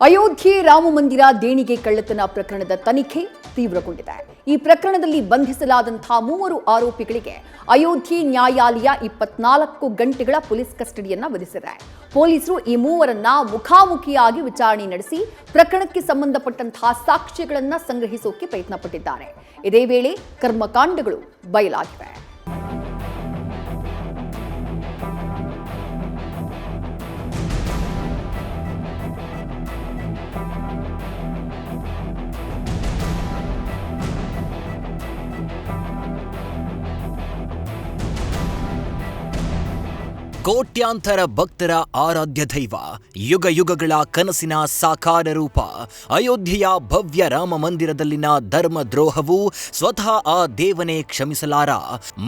ಅಯೋಧ್ಯೆ ರಾಮ ಮಂದಿರ ದೇಣಿಗೆ ಕಳ್ಳತನ ಪ್ರಕರಣದ ತನಿಖೆ ತೀವ್ರಗೊಂಡಿದೆ. ಈ ಪ್ರಕರಣದಲ್ಲಿ ಬಂಧಿಸಲಾದಂತಹ 3 ಆರೋಪಿಗಳಿಗೆ ಅಯೋಧ್ಯೆ ನ್ಯಾಯಾಲಯ 24 ಗಂಟೆಗಳ ಪೊಲೀಸ್ ಕಸ್ಟಡಿಯನ್ನ ವಿಧಿಸಿದೆ. ಪೊಲೀಸರು ಈ ಮೂವರನ್ನ ಮುಖಾಮುಖಿಯಾಗಿ ವಿಚಾರಣೆ ನಡೆಸಿ ಪ್ರಕರಣಕ್ಕೆ ಸಂಬಂಧಪಟ್ಟಂತಹ ಸಾಕ್ಷ್ಯಗಳನ್ನು ಸಂಗ್ರಹಿಸೋಕೆ ಪ್ರಯತ್ನ ಪಟ್ಟಿದ್ದಾರೆ. ಇದೇ ವೇಳೆ ಕರ್ಮಕಾಂಡಗಳು ಬಯಲಾಗಿವೆ. ಕೋಟ್ಯಾಂತರ ಭಕ್ತರ ಆರಾಧ್ಯ ದೈವ, ಯುಗ ಯುಗಗಳ ಕನಸಿನ ಸಾಕಾರ ರೂಪ ಅಯೋಧ್ಯೆಯ ಭವ್ಯ ರಾಮ ಮಂದಿರದಲ್ಲಿನ ಧರ್ಮ ದ್ರೋಹವು ಸ್ವತಃ ಆ ದೇವನೇ ಕ್ಷಮಿಸಲಾರ.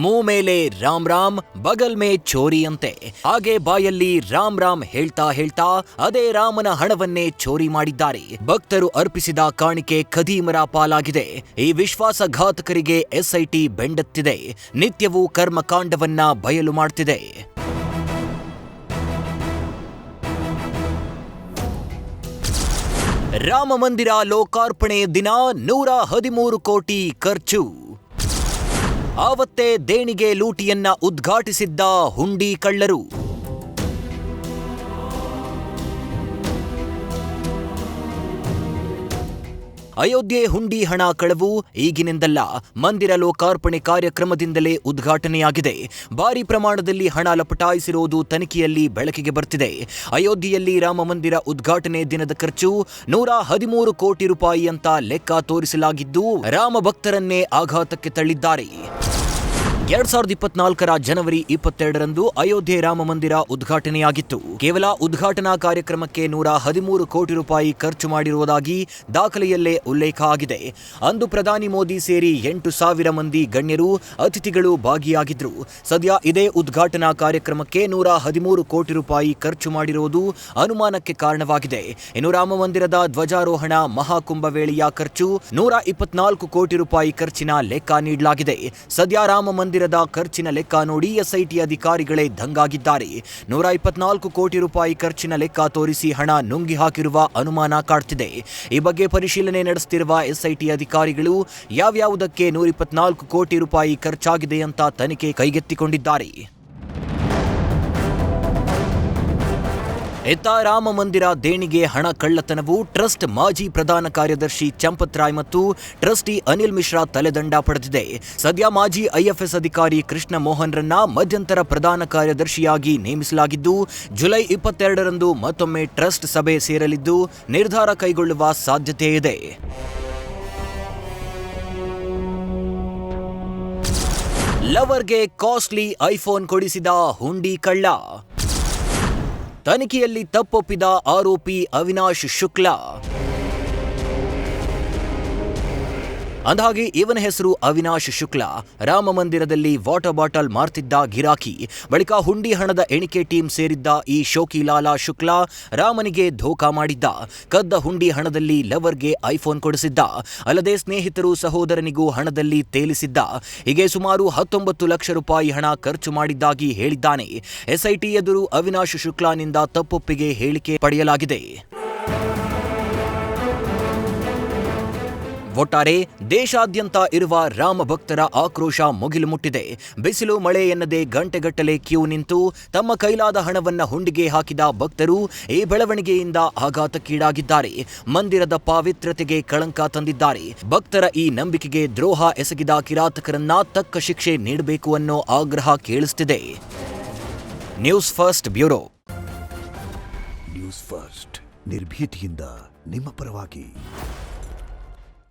ಮುಂ ಮೇಲೆ ರಾಮ್ ರಾಮ್, ಬಗಲ್ ಮೇ ಚೋರಿಯಂತೆ. ಹಾಗೆ ಬಾಯಲ್ಲಿ ರಾಮ್ ರಾಮ್ ಹೇಳ್ತಾ ಹೇಳ್ತಾ ಅದೇ ರಾಮನ ಹಣವನ್ನೇ ಚೋರಿ ಮಾಡಿದ್ದಾರೆ. ಭಕ್ತರು ಅರ್ಪಿಸಿದ ಕಾಣಿಕೆ ಖದೀಮರ ಪಾಲಾಗಿದೆ. ಈ ವಿಶ್ವಾಸಘಾತಕರಿಗೆ ಎಸ್ಐಟಿ ಬೆಂಡೆತ್ತಿದೆ. ನಿತ್ಯವೂ ಕರ್ಮಕಾಂಡವನ್ನ ಬಯಲು ಮಾಡ್ತಿದೆ. ರಾಮ ಮಂದಿರ ಲೋಕಾರ್ಪಣೆ ದಿನ 113 ಕೋಟಿ ಖರ್ಚು. ಆವತ್ತೇ ದೇಣಿಗೆ ಲೂಟಿಯನ್ನ ಉದ್ಘಾಟಿಸಿದ್ದ ಹುಂಡಿ ಕಳ್ಳರು. ಅಯೋಧ್ಯೆ ಹುಂಡಿ ಹಣ ಕಳವು ಈಗಿನಿಂದಲ್ಲ, ಮಂದಿರ ಲೋಕಾರ್ಪಣೆ ಕಾರ್ಯಕ್ರಮದಿಂದಲೇ ಉದ್ಘಾಟನೆಯಾಗಿದೆ. ಭಾರಿ ಪ್ರಮಾಣದಲ್ಲಿ ಹಣ ಲಪಟಾಯಿಸಿರುವುದು ತನಿಖೆಯಲ್ಲಿ ಬೆಳಕಿಗೆ ಬರ್ತಿದೆ. ಅಯೋಧ್ಯೆಯಲ್ಲಿ ರಾಮ ಮಂದಿರ ಉದ್ಘಾಟನೆ ದಿನದ ಖರ್ಚು 113 ಕೋಟಿ ರೂಪಾಯಿ ಅಂತ ಲೆಕ್ಕ ತೋರಿಸಲಾಗಿದ್ದು, ರಾಮ ಭಕ್ತರನ್ನೇ ಆಘಾತಕ್ಕೆ ತಳ್ಳಿದ್ದಾರೆ. 2024ರ ಜನವರಿ 22ರಂದು ಅಯೋಧ್ಯೆ ರಾಮ ಮಂದಿರ ಉದ್ಘಾಟನೆಯಾಗಿತ್ತು. ಕೇವಲ ಉದ್ಘಾಟನಾ ಕಾರ್ಯಕ್ರಮಕ್ಕೆ 113 ಕೋಟಿ ರೂಪಾಯಿ ಖರ್ಚು ಮಾಡಿರುವುದಾಗಿ ದಾಖಲೆಯಲ್ಲೇ ಉಲ್ಲೇಖ ಆಗಿದೆ. ಅಂದು ಪ್ರಧಾನಿ ಮೋದಿ ಸೇರಿ 8,000 ಮಂದಿ ಗಣ್ಯರು ಅತಿಥಿಗಳು ಭಾಗಿಯಾಗಿದ್ರು. ಸದ್ಯ ಇದೇ ಉದ್ಘಾಟನಾ ಕಾರ್ಯಕ್ರಮಕ್ಕೆ 113 ಕೋಟಿ ರೂಪಾಯಿ ಖರ್ಚು ಮಾಡಿರುವುದು ಅನುಮಾನಕ್ಕೆ ಕಾರಣವಾಗಿದೆ. ಇನ್ನು ರಾಮ ಮಂದಿರದ ಧ್ವಜಾರೋಹಣ ಮಹಾಕುಂಭವೇಳೆಯ ಖರ್ಚು 124 ಕೋಟಿ ರೂಪಾಯಿ ಖರ್ಚಿನ ಲೆಕ್ಕ ನೀಡಲಾಗಿದೆ. ಸದ್ಯ ರಾಮ ಮಂದಿರದ ಖರ್ಚಿನ ಲೆಕ್ಕ ನೋಡಿ ಎಸ್ಐಟಿ ಅಧಿಕಾರಿಗಳೇ ದಂಗಾಗಿದ್ದಾರೆ. 124 ಕೋಟಿ ರೂಪಾಯಿ ಖರ್ಚಿನ ಲೆಕ್ಕ ತೋರಿಸಿ ಹಣ ನುಂಗಿ ಹಾಕಿರುವ ಅನುಮಾನ ಕಾಡ್ತಿದೆ. ಈ ಬಗ್ಗೆ ಪರಿಶೀಲನೆ ನಡೆಸುತ್ತಿರುವ ಎಸ್ಐಟಿ ಅಧಿಕಾರಿಗಳು ಯಾವ್ಯಾವುದಕ್ಕೆ 124 ಕೋಟಿ ರೂಪಾಯಿ ಖರ್ಚಾಗಿದೆ ಅಂತ ತನಿಖೆ ಕೈಗೆತ್ತಿಕೊಂಡಿದ್ದಾರೆ. ಇತ್ತ ರಾಮ ಮಂದಿರ ದೇಣಿಗೆ ಹಣ ಕಳ್ಳತನವು ಟ್ರಸ್ಟ್ ಮಾಜಿ ಪ್ರಧಾನ ಕಾರ್ಯದರ್ಶಿ ಚಂಪತ್ ರಾಯ್ ಮತ್ತು ಟ್ರಸ್ಟಿ ಅನಿಲ್ ಮಿಶ್ರಾ ತಲೆದಂಡ ಪಡೆದಿದೆ. ಸದ್ಯ ಮಾಜಿ ಐಎಫ್ಎಸ್ ಅಧಿಕಾರಿ ಕೃಷ್ಣ ಮೋಹನ್ರನ್ನ ಮಧ್ಯಂತರ ಪ್ರಧಾನ ಕಾರ್ಯದರ್ಶಿಯಾಗಿ ನೇಮಿಸಲಾಗಿದ್ದು, ಜುಲೈ 22ರಂದು ಮತ್ತೊಮ್ಮೆ ಟ್ರಸ್ಟ್ ಸಭೆ ಸೇರಲಿದ್ದು ನಿರ್ಧಾರ ಕೈಗೊಳ್ಳುವ ಸಾಧ್ಯತೆ ಇದೆ. ಲವರ್ಗೆ ಕಾಸ್ಟ್ಲಿ ಐಫೋನ್ ಕೊಡಿಸಿದ ಹುಂಡಿ ಕಳ್ಳ. ತನಿಖೆಯಲ್ಲಿ ತಪ್ಪೊಪ್ಪಿದ ಆರೋಪಿ ಅವಿನಾಶ್ ಶುಕ್ಲಾ. ಅಂದಹಾಗೆ ಇವನ ಹೆಸರು ಅವಿನಾಶ್ ಶುಕ್ಲಾ. ರಾಮ ಮಂದಿರದಲ್ಲಿ ವಾಟರ್ ಬಾಟಲ್ ಮಾರ್ತಿದ್ದ ಗಿರಾಕಿ. ಬಳಿಕ ಹುಂಡಿ ಹಣದ ಎಣಿಕೆ ಟೀಮ್ ಸೇರಿದ್ದ ಈ ಶೋಕಿಲಾಲಾ ಶುಕ್ಲಾ ರಾಮನಿಗೆ ಧೋಕಾ ಮಾಡಿದ್ದ. ಕದ್ದ ಹುಂಡಿ ಹಣದಲ್ಲಿ ಲವರ್ಗೆ ಐಫೋನ್ ಕೊಡಿಸಿದ್ದ. ಅಲ್ಲದೆ ಸ್ನೇಹಿತರು ಸಹೋದರನಿಗೂ ಹಣದಲ್ಲಿ ತೇಲಿಸಿದ್ದ. ಹೀಗೆ ಸುಮಾರು 19 ಲಕ್ಷ ರೂಪಾಯಿ ಹಣ ಖರ್ಚು ಮಾಡಿದ್ದಾಗಿ ಹೇಳಿದ್ದಾನೆ. ಎಸ್ಐಟಿ ಎದುರು ಅವಿನಾಶ್ ಶುಕ್ಲಾನಿಂದ ತಪ್ಪೊಪ್ಪಿಗೆ ಹೇಳಿಕೆ ಪಡೆಯಲಾಗಿದೆ. ಒಟ್ಟಾರೆ ದೇಶಾದ್ಯಂತ ಇರುವ ರಾಮ ಭಕ್ತರ ಆಕ್ರೋಶ ಮುಗಿಲು ಮುಟ್ಟಿದೆ. ಬಿಸಿಲು ಮಳೆ ಎನ್ನದೆ ಗಂಟೆಗಟ್ಟಲೆ ಕ್ಯೂ ನಿಂತು ತಮ್ಮ ಕೈಲಾದ ಹಣವನ್ನ ಹುಂಡಿಗೆ ಹಾಕಿದ ಭಕ್ತರು ಈ ಬೆಳವಣಿಗೆಯಿಂದ ಆಘಾತಕ್ಕೀಡಾಗಿದ್ದಾರೆ. ಮಂದಿರದ ಪಾವಿತ್ರ್ಯತೆಗೆ ಕಳಂಕ ತಂದಿದ್ದಾರೆ. ಭಕ್ತರ ಈ ನಂಬಿಕೆಗೆ ದ್ರೋಹ ಎಸಗಿದ ಕಿರಾತಕರನ್ನ ತಕ್ಕ ಶಿಕ್ಷೆ ನೀಡಬೇಕು ಅನ್ನೋ ಆಗ್ರಹ ಕೇಳಿಸುತ್ತಿದೆ. News first bureau. News first ನಿರ್ಭೀತಿಯಿಂದ ನಿಮ್ಮ ಪರವಾಗಿ.